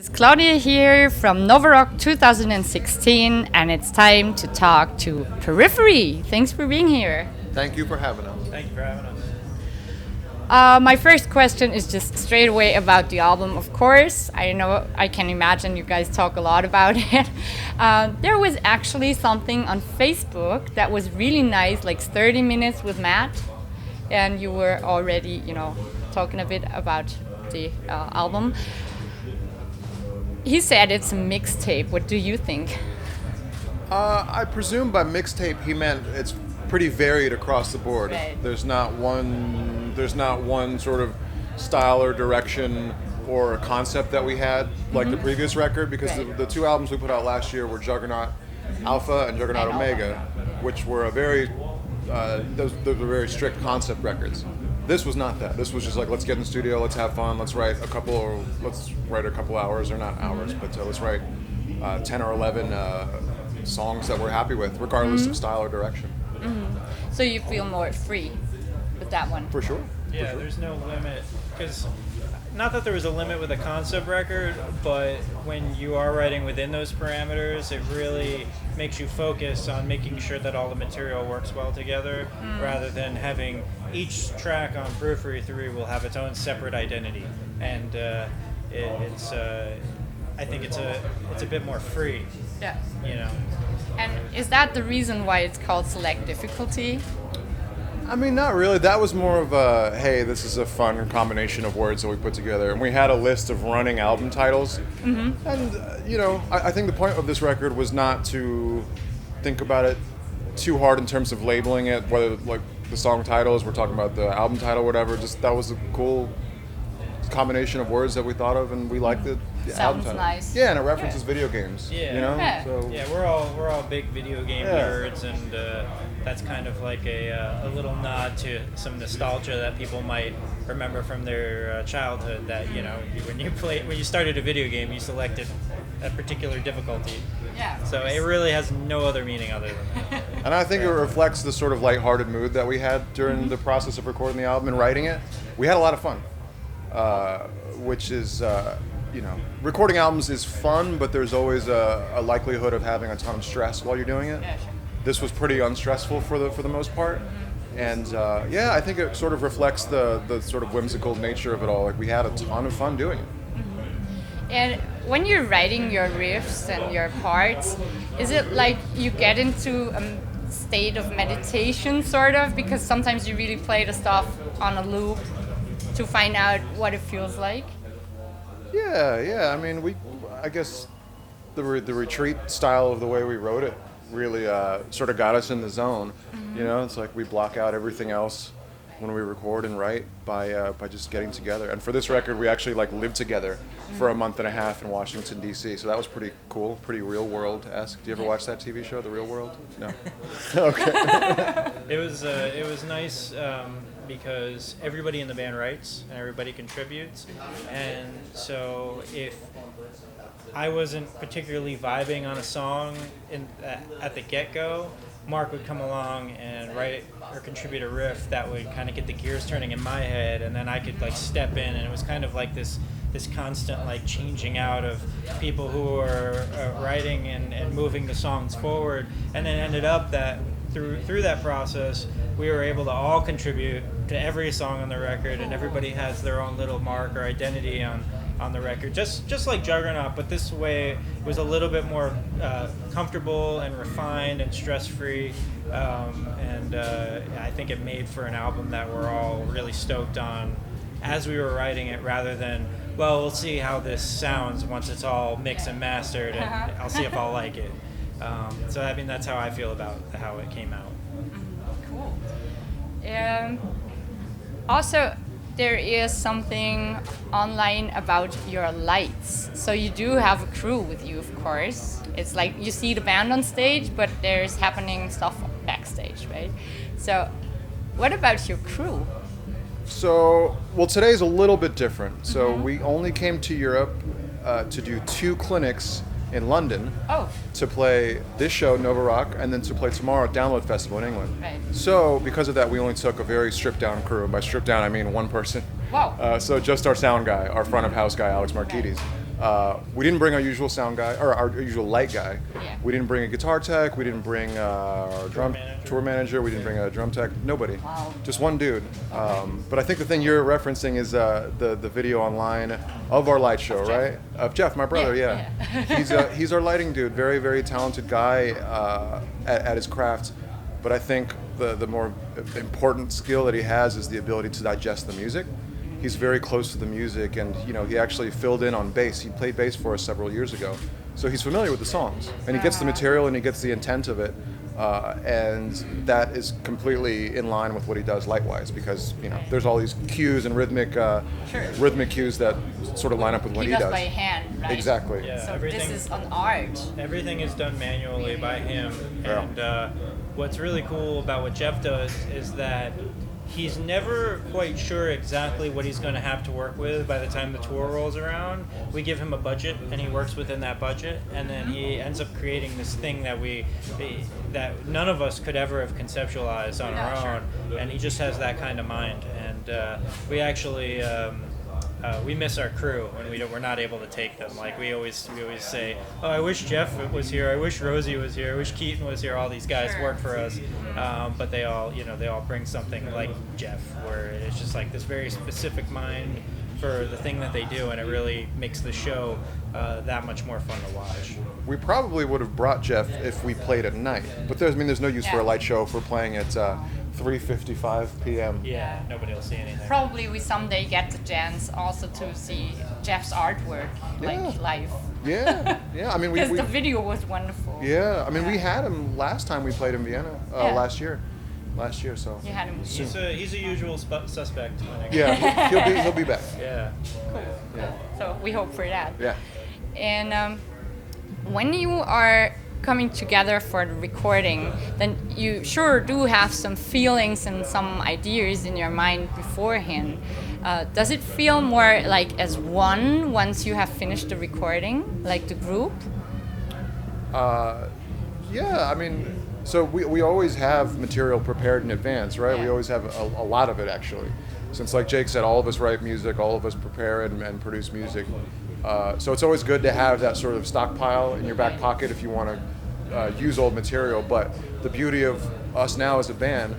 It's Claudia here from Novarock 2016, and it's time to talk to Periphery. Thanks for being here. Thank you for having us. Thank you for having us. My first question is just straight away about the album, of course. I can imagine you guys talk a lot about it. There was actually something on Facebook that was really nice, like 30 minutes with Matt, and you were already, talking a bit about the album. He said it's a mixtape. What do you think? I presume by mixtape he meant it's pretty varied across the board. Right. There's not one sort of style or direction or a concept that we had like the previous record, because Right. the two albums we put out last year were Juggernaut Alpha and Juggernaut And Omega, Alpha. which were a very those were very strict concept records. This was not that. This was just like, let's get in the studio, let's have fun, let's write a couple hours, or not hours, but let's write 10 or 11 songs that we're happy with, regardless of style or direction. So you feel more free with that one? For sure. Yeah, there's no limit, because not that there was a limit with a concept record, but when you are writing within those parameters, it really makes you focus on making sure that all the material works well together, rather than having each track on Periphery 3 will have its own separate identity, and I think it's a bit more free. Yeah. And is that the reason why it's called Select Difficulty? I mean, not really. That was more of a, hey, this is a fun combination of words that we put together. And we had a list of running album titles. And, I think the point of this record was not to think about it too hard in terms of labeling it, whether like the song titles, we're talking about the album title, whatever. Just that was a cool combination of words that we thought of, and we liked the album Sounds title. nice. Yeah, and it references video games. Yeah. Yeah. So Yeah, we're all big video game nerds, and that's kind of like a little nod to some nostalgia that people might remember from their childhood. That when you started a video game, you selected a particular difficulty. Yeah. So it really has no other meaning other than that. And I think it reflects the sort of lighthearted mood that we had during the process of recording the album and writing it. We had a lot of fun, which is, recording albums is fun, but there's always a likelihood of having a ton of stress while you're doing it. Yeah, sure. This was pretty unstressful for the most part. And I think it sort of reflects the sort of whimsical nature of it all. Like, we had a ton of fun doing it. And when you're writing your riffs and your parts, is it like you get into a state of meditation, sort of? Because sometimes you really play the stuff on a loop to find out what it feels like. Yeah. I mean, I guess the retreat style of the way we wrote it really sort of got us in the zone. It's like we block out everything else when we record and write by just getting together. And for this record, we actually lived together for a month and a half in Washington, D.C. So that was pretty cool, pretty Real World-esque. Do you ever watch that TV show, The Real World? No. Okay. It was nice because everybody in the band writes and everybody contributes, and so if I wasn't particularly vibing on a song at the get-go, Mark would come along and write or contribute a riff that would kind of get the gears turning in my head, and then I could step in, and it was kind of like this constant changing out of people who were writing and moving the songs forward, and then ended up that through that process we were able to all contribute to every song on the record, and everybody has their own little mark or identity on the record, just like Juggernaut, but this way it was a little bit more comfortable and refined and stress-free, and I think it made for an album that we're all really stoked on as we were writing it, rather than, well, we'll see how this sounds once it's all mixed and mastered, and I'll see if I'll like it. So I mean, that's how I feel about how it came out. Cool. Also, there is something online about your lights. So you do have a crew with you, of course. It's like you see the band on stage, but there's happening stuff backstage, right? So what about your crew? So, today's a little bit different. So we only came to Europe to do 2 clinics in London to play this show, Nova Rock, and then to play tomorrow at Download Festival in England. Right. So because of that, we only took a very stripped down crew. And by stripped down, I mean one person. Wow. So just our sound guy, our front of house guy, Alex Markides. We didn't bring our usual sound guy or our usual light guy. Yeah. We didn't bring a guitar tech. We didn't bring our tour manager. We didn't bring a drum tech. Nobody. Wow. Just one dude. But I think the thing you're referencing is the video online of our light show, right? Of Jeff, my brother. Yeah. He's our lighting dude. Very, very talented guy at his craft. But I think the more important skill that he has is the ability to digest the music. He's very close to the music, and he actually filled in on bass. He played bass for us several years ago, so he's familiar with the songs, and he gets the material and he gets the intent of it, and that is completely in line with what he does light-wise, because there's all these cues and rhythmic cues that sort of line up with what he does. By hand, right? Exactly. Yeah, So this is an art. Everything is done manually by him, and what's really cool about what Jeff does is that he's never quite sure exactly what he's going to have to work with by the time the tour rolls around. We give him a budget, and he works within that budget, and then he ends up creating this thing that none of us could ever have conceptualized on our own, and he just has that kind of mind. And we actually we miss our crew when we're not able to take them. Like we always say, oh, I wish Jeff was here, I wish Rosie was here, I wish Keaton was here. All these guys work for us, but they all bring something like Jeff, where it's just like this very specific mind for the thing that they do, and it really makes the show that much more fun to watch. We probably would have brought Jeff if we played at night, but there's no use for a light show if we're playing at 3:55 p.m. Yeah, nobody will see anything. Probably we someday get the chance also to see Jeff's artwork live. Yeah. I mean, Because the video was wonderful. Yeah, I mean, we had him last time we played in Vienna last year. So You had him. He's a usual suspect. he'll be back. Yeah. Cool. Yeah. So we hope for that. Yeah. And when you are coming together for the recording, then you sure do have some feelings and some ideas in your mind beforehand. Does it feel more like as one once you have finished the recording, like the group? Yeah, I mean, so we always have material prepared in advance, right? Yeah. We always have a lot of it, actually. Since, like Jake said, all of us write music, all of us prepare and produce music. So it's always good to have that sort of stockpile in your back pocket if you want to use old material. But the beauty of us now as a band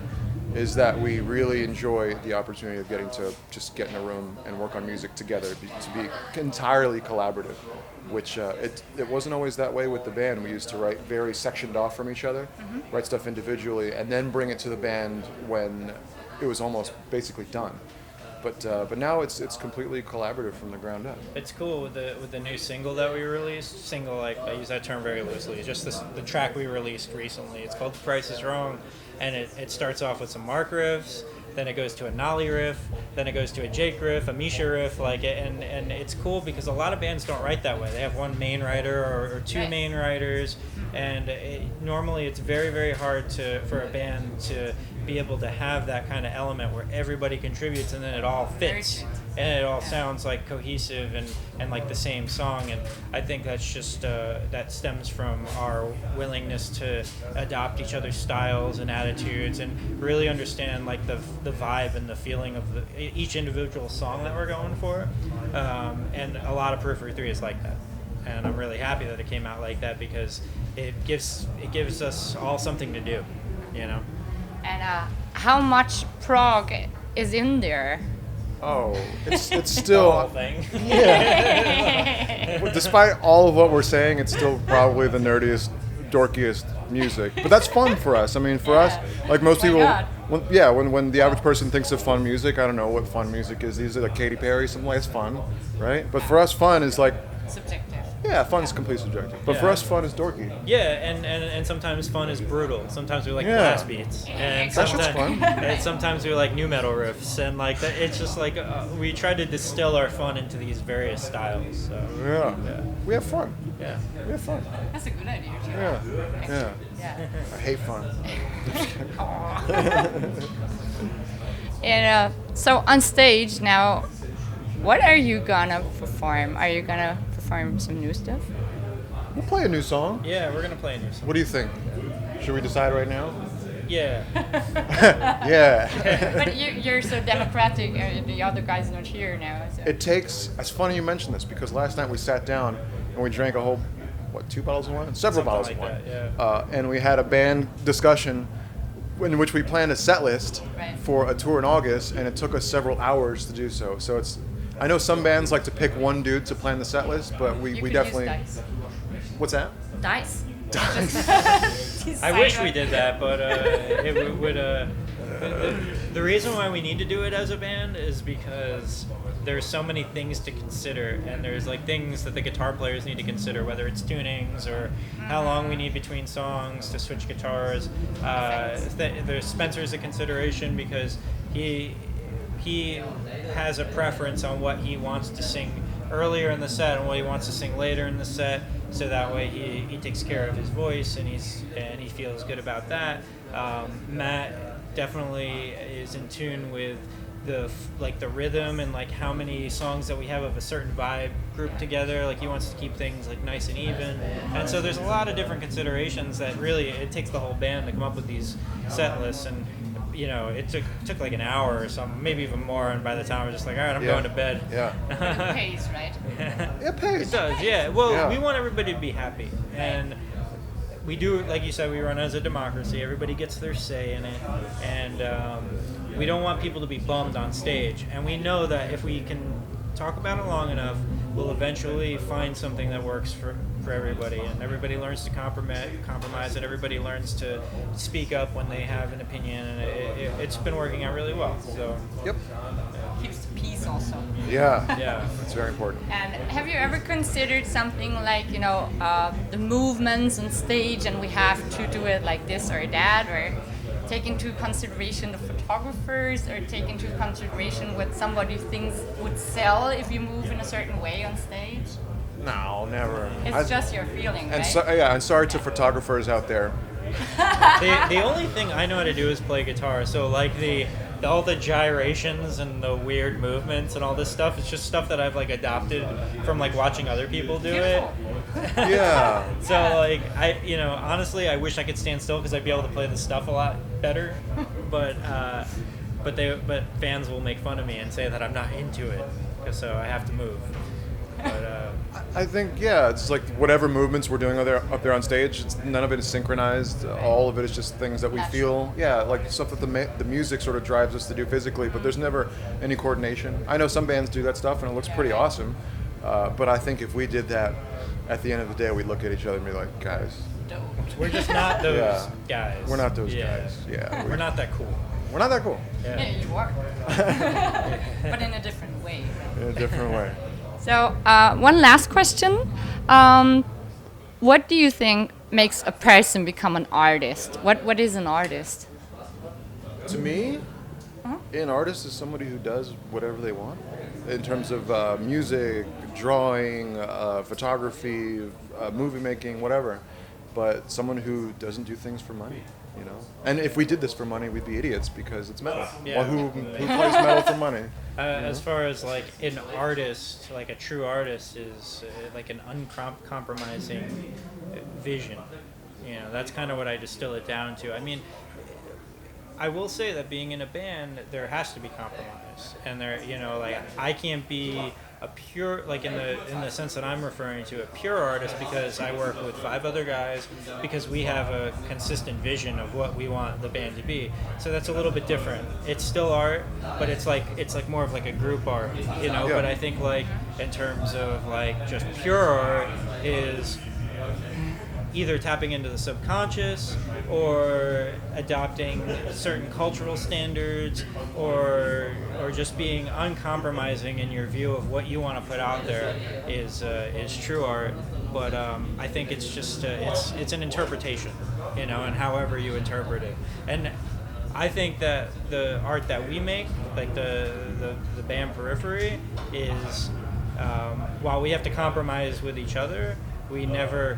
is that we really enjoy the opportunity of getting to just get in a room and work on music together, to be entirely collaborative, which it wasn't always that way with the band. We used to write very sectioned off from each other, write stuff individually, and then bring it to the band when it was almost basically done. But now it's completely collaborative from the ground up. It's cool with the new single that we released. Single, like I use that term very loosely. It's just the track we released recently. It's called "The Price Is Wrong," and it starts off with some Mark riffs. Then it goes to a Nolly riff. Then it goes to a Jake riff, a Misha riff. And it's cool because a lot of bands don't write that way. They have one main writer or two main writers, and normally it's very, very hard for a band to be able to have that kind of element where everybody contributes and then it all fits and it all sounds like cohesive and like the same song. And I think that's just that stems from our willingness to adopt each other's styles and attitudes and really understand like the vibe and the feeling of each individual song that we're going for. And a lot of Periphery 3 is like that, and I'm really happy that it came out like that because it gives us all something to do, you know. And how much prog is in there? Oh, it's The still whole thing. despite all of what we're saying, it's still probably the nerdiest, dorkiest music. But that's fun for us. I mean, for us, like most people, not? when the average person thinks of fun music, I don't know what fun music is. These are like Katy Perry, something like it's fun, right? But for us, fun is like, Subjective. yeah, fun is completely subjective. But for us, fun is dorky. Yeah, and sometimes fun is brutal. Sometimes we like blast beats, and That shit's sometimes fun. and sometimes we like new metal riffs, and like that. It's just like we try to distill our fun into these various styles. So Yeah. We have fun. yeah. We have fun. That's a good idea. Too. Yeah. Yeah. I hate fun. And so on stage now, what are you gonna perform? Are you gonna perform some new stuff? We'll play a new song. Yeah, we're gonna play a new song. What do you think? Should we decide right now? Yeah. Yeah. But you're so democratic. The other guy's not here now. So. it takes. It's funny you mention this because last night we sat down and we drank a whole, 2 bottles of wine? Several bottles like of wine. that, And we had a band discussion in which we planned a set list Right. for a tour in August, and it took us several hours to do so. So it's. I know some bands like to pick one dude to plan the set list, but we You could definitely. use dice. What's that? Dice. I wish we did that, but it would. The reason why we need to do it as a band is because there's so many things to consider, and there's like things that the guitar players need to consider, whether it's tunings or how long we need between songs to switch guitars. There's Spencer's a consideration because he has a preference on what he wants to sing earlier in the set and what he wants to sing later in the set, so that way he takes care of his voice and he feels good about that. Matt definitely is in tune with the rhythm and like how many songs that we have of a certain vibe grouped together. Like he wants to keep things like nice and even, and so there's a lot of different considerations that really it takes the whole band to come up with these set lists. And it took like an hour or something, maybe even more, and by the time I was just like, all right, I'm going to bed. Yeah. It pays, right? It pays. It does, yeah. Well, Yeah. we want everybody to be happy, and we do, like you said, we run as a democracy. Everybody gets their say in it, and we don't want people to be bummed on stage. And we know that if we can talk about it long enough, we'll eventually find something that works for everybody, and everybody learns to compromise, and everybody learns to speak up when they have an opinion, and it's been working out really well. So Yep. Keeps the peace also. Yeah. yeah. It's very important. And have you ever considered something like, the movements on stage and we have to do it like this or that, or take into consideration the photographers, or take into consideration what somebody thinks would sell if you move in a certain way on stage? No, never. It's just your feeling, And right? and sorry to photographers out there. The only thing I know how to do is play guitar. So like all the gyrations and the weird movements and all this stuff, it's just stuff that I've like adopted from like watching other people do it. Yeah. So like honestly, I wish I could stand still because I'd be able to play the stuff a lot better. But fans will make fun of me and say that I'm not into it, so I have to move. But I think, it's like whatever movements we're doing up there on stage, none of it is synchronized. All of it is just things that we feel. Yeah, like stuff that the music sort of drives us to do physically, but there's never any coordination. I know some bands do that stuff and it looks pretty awesome, but I think if we did that, at the end of the day, we'd look at each other and be like, guys, we're just not those guys. we're not those guys. Yeah, We're not that cool. We're not that cool. Yeah, you are. But in a different way. In a different way. So, one last question. What do you think makes a person become an artist? What is an artist? To me, an artist is somebody who does whatever they want in terms of music, drawing, photography, movie making, whatever. But someone who doesn't do things for money, And if we did this for money, we'd be idiots because it's metal. Yeah. Well, who plays metal for money? As far as like an artist, like a true artist is like an uncompromising vision. That's kind of what I distill it down to. I mean, I will say that being in a band, there has to be compromise, and I can't be a pure, like in the sense that I'm referring to, a pure artist because I work with 5 other guys because we have a consistent vision of what we want the band to be. So that's a little bit different. It's still art, but it's like more of like a group art, Yeah. But I think like in terms of like just pure art is either tapping into the subconscious or adopting certain cultural standards or just being uncompromising in your view of what you want to put out there is true art. But I think it's just it's an interpretation, and however you interpret it. And I think that the art that we make, like the band Periphery, is while we have to compromise with each other, we never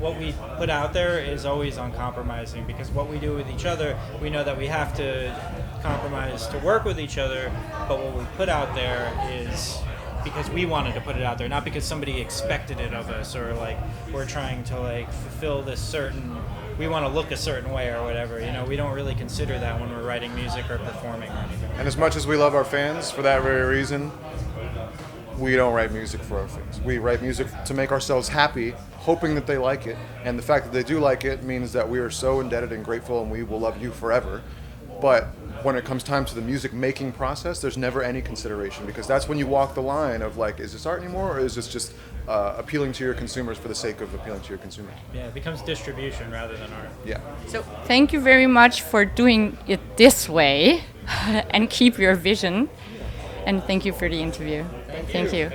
what we put out there is always uncompromising, because what we do with each other, we know that we have to compromise to work with each other, but what we put out there is because we wanted to put it out there, not because somebody expected it of us, or like we're trying to like fulfill this certain, we want to look a certain way or whatever. We don't really consider that when we're writing music or performing or anything. And as much as we love our fans for that very reason, we don't write music for our fans. We write music to make ourselves happy, hoping that they like it. And the fact that they do like it means that we are so indebted and grateful, and we will love you forever. But when it comes time to the music making process, there's never any consideration, because that's when you walk the line of like, is this art anymore, or is this just appealing to your consumers for the sake of appealing to your consumers? Yeah, it becomes distribution rather than art. Yeah. So thank you very much for doing it this way and keep your vision. And thank you for the interview. Thank you.